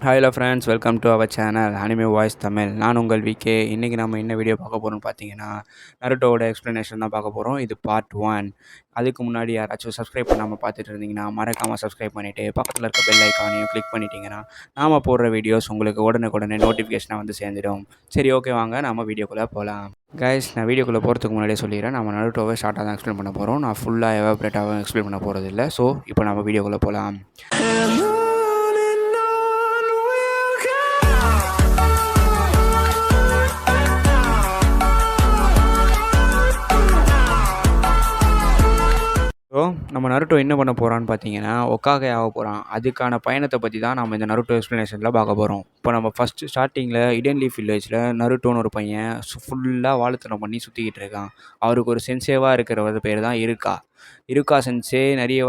Hello friends, welcome to our channel anime voice Tamil. நான் உங்கள் VK. இன்றைக்கி நம்ம என்ன வீடியோ பார்க்க போகிறோம்னு பார்த்தீங்கன்னா, நருட்டோவோட எக்ஸ்ப்ளனேஷன் தான் பார்க்க போகிறோம். இது பார்ட் 1. அதுக்கு முன்னாடி யாராச்சும் சப்ஸ்கிரைப் பண்ணாமல் பார்த்துட்டு இருந்தீங்கன்னா மறக்காமல் சப்ஸ்கிரைப் பண்ணிவிட்டு பக்கத்தில் இருக்க பெல் ஐக்கானையும் கிளிக் பண்ணிட்டீங்கன்னா நாம் போடுற வீடியோஸ் உங்களுக்கு உடனுக்குடனே நோட்டிஃபிகேஷனாக வந்து சேர்ந்துடும். சரி, ஓகே, வாங்க நம்ம வீடியோக்குள்ளே போகலாம். கைஸ், நான் வீடியோக்குள்ளே போகிறதுக்கு முன்னாடியே சொல்லிடுறேன், நம்ம நருட்டோவை ஷார்ட்டாக தான் எக்ஸ்பிளைன் பண்ண போகிறோம். நான் ஃபுல்லாக எவாபரேட்டாகவும் எக்ஸ்பிளைன் பண்ண போகிறது இல்லை. ஸோ இப்போ நம்ம வீடியோக்குள்ளே போகலாம். ஸோ நம்ம நருட்டோ என்ன பண்ண போகிறான்னு பார்த்தீங்கன்னா, ஒக்காகே ஆக போகிறான். அதுக்கான பயணத்தை பற்றி தான் நம்ம இந்த நருட்டோ எக்ஸ்ப்ளனேஷனில் பார்க்க போகிறோம். இப்போ நம்ம ஃபஸ்ட்டு ஸ்டார்டிங்கில் இடன் லீஃப் வில்லேஜில் நருட்டோன்னு ஒரு பையன் ஃபுல்லாக வாலுத்தனம் பண்ணி சுற்றிக்கிட்டு இருக்கான். அவருக்கு ஒரு சென்சேவாக இருக்கிறவர் பேர் தான் இருக்கா சென்சே. நிறைய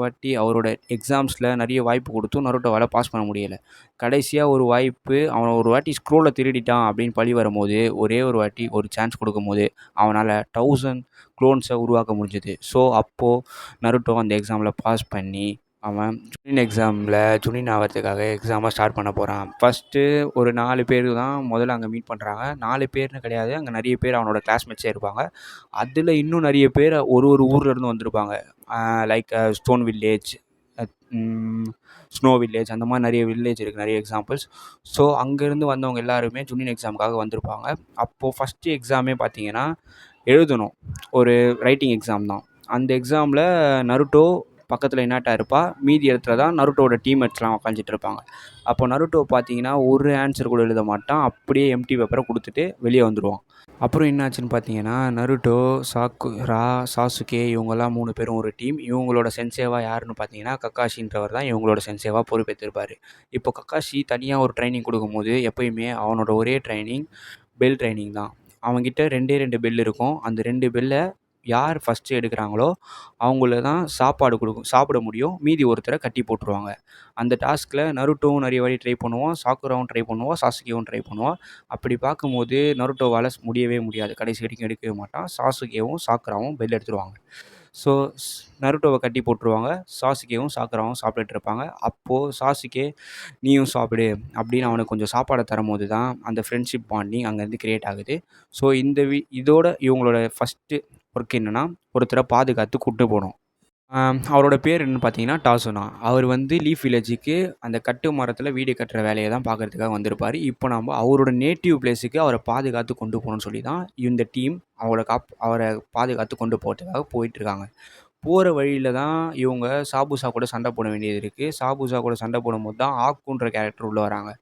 வாட்டி அவரோட எக்ஸாம்ஸில் நிறைய வாய்ப்பு கொடுத்தும் நருட்டோவால் பாஸ் பண்ண முடியலை. கடைசியாக ஒரு வாய்ப்பு, அவன் ஒரு வாட்டி ஸ்க்ரோலை திருடிட்டான் அப்படின்னு பழி வரும்போது, ஒரே ஒரு வாட்டி ஒரு சான்ஸ் கொடுக்கும்போது அவனால் 1000 க்ளோன்ஸை உருவாக்க முடிஞ்சுது. ஸோ அப்போது நருட்டோ அந்த எக்ஸாமில் பாஸ் பண்ணி அவன் ஜுனின் ஆகிறதுக்காக எக்ஸாமை ஸ்டார்ட் பண்ண போகிறான். ஃபஸ்ட்டு ஒரு 4 பேர் தான் முதல்ல அங்கே மீட் பண்ணுறாங்க. 4 பேர்னு கிடையாது, அங்கே நிறைய பேர் அவனோட கிளாஸ்மேட்ஸே இருப்பாங்க. அதில் இன்னும் நிறைய பேர் ஒரு ஊர்லேருந்து வந்திருப்பாங்க. Like stone village, snow village, அந்த மாதிரி நிறைய வில்லேஜ் இருக்குது, நிறைய எக்ஸாம்பிள்ஸ். ஸோ அங்கேருந்து வந்தவங்க எல்லாருமே ஜுனின் எக்ஸாமுக்காக வந்திருப்பாங்க. அப்போது ஃபஸ்ட்டு எக்ஸாமே பார்த்தீங்கன்னா எழுதணும், ஒரு ரைட்டிங் எக்ஸாம் தான். அந்த எக்ஸாமில் நருட்டோ பக்கத்தில் இன்னாட்டா இருப்பா, மீதி இடத்துல தான் நருட்டோட டீம்மேட்ஸ்லாம் உட்காந்துட்டு இருப்பாங்க. அப்போ நருட்டோ பார்த்தீங்கன்னா ஒரு ஆன்சர் கூட எழுத மாட்டான், அப்படியே எம்டி பேப்பரை கொடுத்துட்டு வெளியே வந்துடுவான். அப்புறம் என்னாச்சுன்னு பார்த்தீங்கன்னா, நருட்டோ, சாசுகே இவங்கெல்லாம் 3 பேரும் ஒரு டீம். இவங்களோட சென்சேவா யாருன்னு பார்த்தீங்கன்னா கக்காஷின்றவர் தான் இவங்களோட சென்சேவா பொறுப்பேற்றிருப்பார். இப்போ கக்காஷி தனியாக ஒரு ட்ரைனிங் கொடுக்கும்போது எப்போயுமே அவனோட ஒரே ட்ரைனிங் பெல் ட்ரைனிங் தான். அவங்ககிட்ட 2 பெல் இருக்கும். அந்த 2 பெல்லை யார் ஃபஸ்ட்டு எடுக்கிறாங்களோ அவங்கள தான் சாப்பிட முடியும். மீதி ஒருத்தரை கட்டி போட்டுருவாங்க. அந்த டாஸ்கில் நருட்டோவும் நிறைய வாட்டி ட்ரை பண்ணுவான், சாக்குராவும் ட்ரை பண்ணுவான், சாசுகேவும் ட்ரை பண்ணுவான். அப்படி பார்க்கும்போது நருட்டோவால் முடியவே முடியாது. கடைசி வரைக்கும் எடுக்கவே மாட்டான். சாசுகேவும் சாக்குராவும் பெல் எடுத்துருவாங்க. ஸோ நருட்டோவை கட்டி போட்டுருவாங்க. சாசுகேவும் சாக்குராவும் சாப்பிட்டுட்டு இருப்பாங்க. அப்போது சாசுகே, நீயும் சாப்பிடு அப்படின்னு அவனுக்கு கொஞ்சம் சாப்பாடை தரும்போது தான் அந்த ஃப்ரெண்ட்ஷிப் பாண்டிங் அங்கேருந்து கிரியேட் ஆகுது. ஸோ இதோட இவங்களோட ஃபஸ்ட்டு ஒர்க் என்னென்னா, ஒருத்தரை பாதுகாத்து கூப்பிட்டு போகணும். அவரோட பேர் என்னென்னு பார்த்தீங்கன்னா டாசுனா. அவர் லீஃப் வில்லேஜுக்கு அந்த கட்டு மரத்தில் வீடு கட்டுற வேலையை தான் பார்க்குறதுக்காக வந்திருப்பார். இப்போ நம்ம அவரோட நேட்டிவ் பிளேஸுக்கு அவரை பாதுகாத்து கொண்டு போகணும்னு சொல்லி தான் இந்த டீம் அவரை பாதுகாத்து கொண்டு போகிறதுக்காக போயிட்டுருக்காங்க. போகிற வழியில் தான் இவங்க சாபுசா கூட சண்டை போட வேண்டியது இருக்குது. சாபுசா கூட சண்டை போடும்போது தான் ஆக்குன்ற கேரக்டர் உள்ளே வராங்க.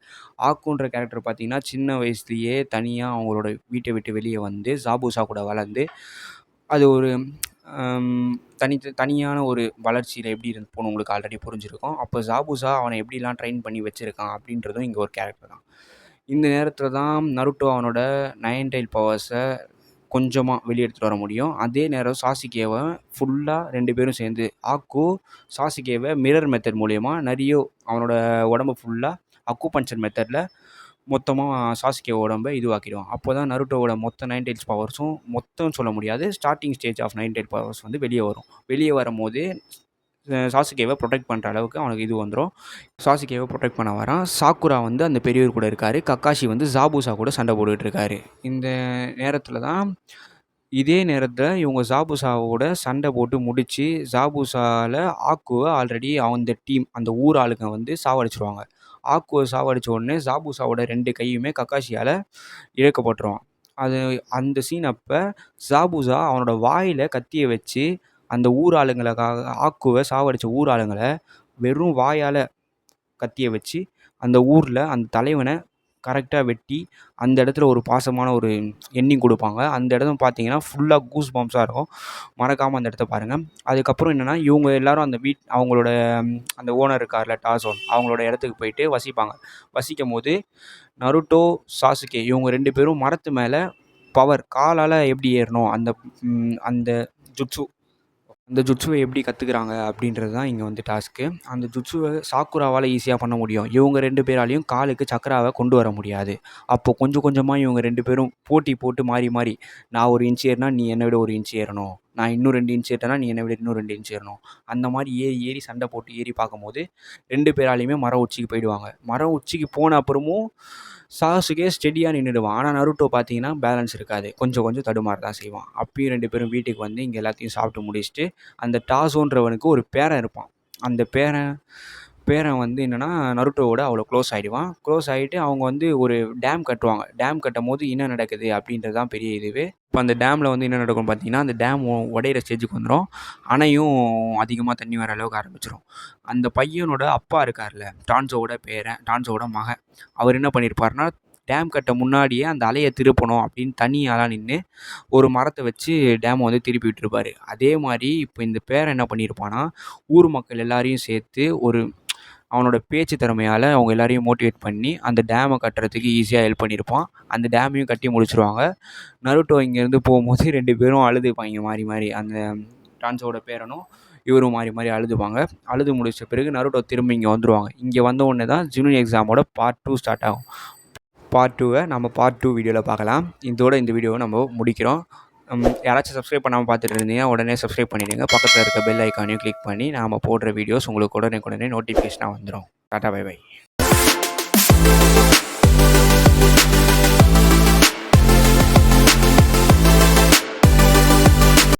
ஆக்குன்ற கேரக்டர் பார்த்திங்கன்னா சின்ன வயசுலேயே தனியாக அவங்களோட வீட்டை விட்டு வெளியே வந்து சாபுசா கூட வளர்ந்து அது ஒரு தனியான ஒரு வளர்ச்சியில் எப்படி போகணும் உங்களுக்கு ஆல்ரெடி புரிஞ்சிருக்கும். அப்போ சாபுசா அவனை எப்படிலாம் ட்ரெயின் பண்ணி வச்சுருக்கான் அப்படின்றதும் இங்கே ஒரு கேரக்டர் தான். இந்த நேரத்தில் தான் நருட்டோ அவனோட 9 டைல் பவர்ஸை கொஞ்சமாக வெளியே எடுத்துகிட்டு வர முடியும். அதே நேரம் சாசுகேவை ஃபுல்லாக 2 பேரும் சேர்ந்து சாசுகேவை மிரர் மெத்தட் மூலயமா அவனோட உடம்பு ஃபுல்லாக அக்குபஞ்சர் மெத்தடில் மொத்தமாக சாசுகே உடம்பை இதுவாக்கிடுவான். அப்போ தான் நருட்டோவோட மொத்த 9 டைல்ஸ் பவர்ஸும் மொத்தம் சொல்ல முடியாது, starting stage of 9 tail powers வெளியே வரும். வெளியே வரும்போது சாசுகேவை ப்ரொடெக்ட் பண்ணுற அளவுக்கு அவனுக்கு இது வந்துடும். சாசுகேவை ப்ரொடெக்ட் பண்ண வரான். சாக்குரா அந்த பெரியவர் கூட இருக்கார். கக்காஷி சாபுசா கூட சண்டை போட்டுக்கிட்டு இருக்காரு. இதே நேரத்தில் இவங்க சாபுசாவோட சண்டை போட்டு முடித்து சாபுசாவில் ஆக்குவை ஆல்ரெடி அந்த ஊர் ஆளுங்க சாவடிச்சிருவாங்க. ஆக்குவை சாவடித்த உடனே சாபுசாவோட 2 கையுமே கக்காஷியால் இழக்கப்பட்டுருவான். அந்த சீன் அப்போ சாபுசா அவனோட வாயில் கத்தியை வச்சு அந்த ஊர் ஆக்குவை சாவடித்த ஊர் ஆளுங்களை வெறும் வாயால் கத்தியை வச்சு அந்த ஊரில் அந்த தலைவனை கரெக்டாக வெட்டி அந்த இடத்துல ஒரு பாசமான ஒரு எண்டிங் கொடுப்பாங்க. அந்த இடம் பார்த்தீங்கன்னா ஃபுல்லாக கூஸ் பம்ப்ஸாக இருக்கும். மறக்காமல் அந்த இடத்த பாருங்கள். அதுக்கப்புறம் என்னென்னா, இவங்க எல்லோரும் அவங்களோட அந்த ஓனர் இருக்கார்ல டாசோன், அவங்களோட இடத்துக்கு போயிட்டு வசிக்கும் போது நருட்டோ, சாசுகே இவங்க 2 பேரும் மரத்து மேலே காலால் எப்படி ஏறணும் அந்த ஜுட்ஸு அந்த ஜுட்ஸுவ எப்படி கத்துக்கிறாங்க அப்படின்றது தான் இங்க வந்து டாஸ்க்கு. அந்த ஜுட்ஸுவ சாக்குராவால ஈஸியா பண்ண முடியும். இவங்க 2 பேராலயும் காலுக்கு சக்ராவ கொண்டு வர முடியாது. அப்போ கொஞ்சம் கொஞ்சமா இவங்க 2 பேரும் போட்டி போட்டு மாறி மாறி, நான் 1 இன்ச் ஏறுனா நீ என்ன விட 1 இன்ச் ஏறணும். நான் இன்னும் 2 இன்ச் ஏறுனா நீ என்ன விட இன்னும் 2 இன்ச் ஏறணும். அந்த மாரி ஏறி ஏறி சண்டை போட்டு ஏறி பார்க்கும்போது 2 பேராலயுமே மரம் உச்சிக்கு போயிடுவாங்க. மரம் உச்சிக்கு போன அப்புறமும் சாசுகே ஸ்டெடியா நின்னுடுவான். ஆனா நருட்டோ பார்த்தீங்கன்னா பேலன்ஸ் இருக்காது. கொஞ்சம் கொஞ்சம் தடுமாற தான் செய்வான். அப்பயும் 2 பேரும் வீட்டுக்கு வந்து இங்க எல்லாத்தையும் சாப்பிட்டு முடிச்சுட்டு, அந்த டாசோன்றவனுக்கு ஒரு பேரன் இருப்பான். அந்த பேரன் பேரன் வந்து என்னன்னா, நருட்டோவோட அவ்வளோ க்ளோஸ் ஆயிடுவான். க்ளோஸ் ஆயிட்டு அவங்க வந்து ஒரு டேம் கட்டுவாங்க. டேம் கட்டும்போது என்ன நடக்குது அப்படின்றது தான் பெரிய இதுவே. இப்போ அந்த டேமில் வந்து என்ன நடக்கும்னு பார்த்தீங்கன்னா, அந்த டேம் உடையிற ஸ்டேஜுக்கு வந்துரும். அணையும் அதிகமா தண்ணி வர அளவுக்கு ஆரம்பிச்சுரும். அந்த பையனோட அப்பா இருக்கார்ல, டான்சோவோட பேரன், டான்சோவோட மகன். அவர் என்ன பண்ணியிருப்பாருன்னா, டேம் கட்ட முன்னாடியே அந்த அலைய திருப்பணும் அப்படின்னு தனி ஆளா நின்னு, ஒரு மரத்த வச்சு டேம வந்து திருப்பி விட்டுருப்பாரு. அதே மாரி இப்போ இந்த பேரன் என்ன பண்ணியிருப்பான்னா, ஊர் மக்கள் எல்லாரையும் சேர்த்து அவனோட பேச்சு திறமையால அவங்க எல்லாரையும் மோட்டிவேட் பண்ணி, அந்த டேம கட்டுறதுக்கு ஈஸியா ஹெல்ப் பண்ணியிருப்பான். அந்த டேமையும் கட்டி முடிச்சுருவாங்க. நருட்டோ இங்கேருந்து போகும்போது 2 பேரும் அழுதுப்பாய்ங்க மாறி மாறி. அந்த டான்சோட பேரனும், இவரும் மாறி மாறி அழுதுப்பாங்க. அழுது முடிச்ச பிறகு நருட்டோ திரும்ப இங்க வந்துருவாங்க. இங்க வந்த உடனே தான் ஜுனின் எக்ஸாமோட பார்ட் 2 ஸ்டார்ட் ஆகும். பார்ட் 2வ நம்ம பார்ட் 2 வீடியோல பார்க்கலாம். இதோட இந்த வீடியோவை நம்ம முடிக்கிறோம். யாராச்சும் சப்ஸ்கிரைப் பண்ணாமல் பார்த்துட்டு இருந்தீங்கன்னா உடனே சப்ஸ்கிரைப் பண்ணிடுங்க. பக்கத்தில் இருக்க பெல் ஐக்கானையும் கிளிக் பண்ணி நாம் போடுற வீடியோஸ் உங்களுக்கு உடனே நோட்டிஃபிகேஷனாக வந்துடும். Tata bye by.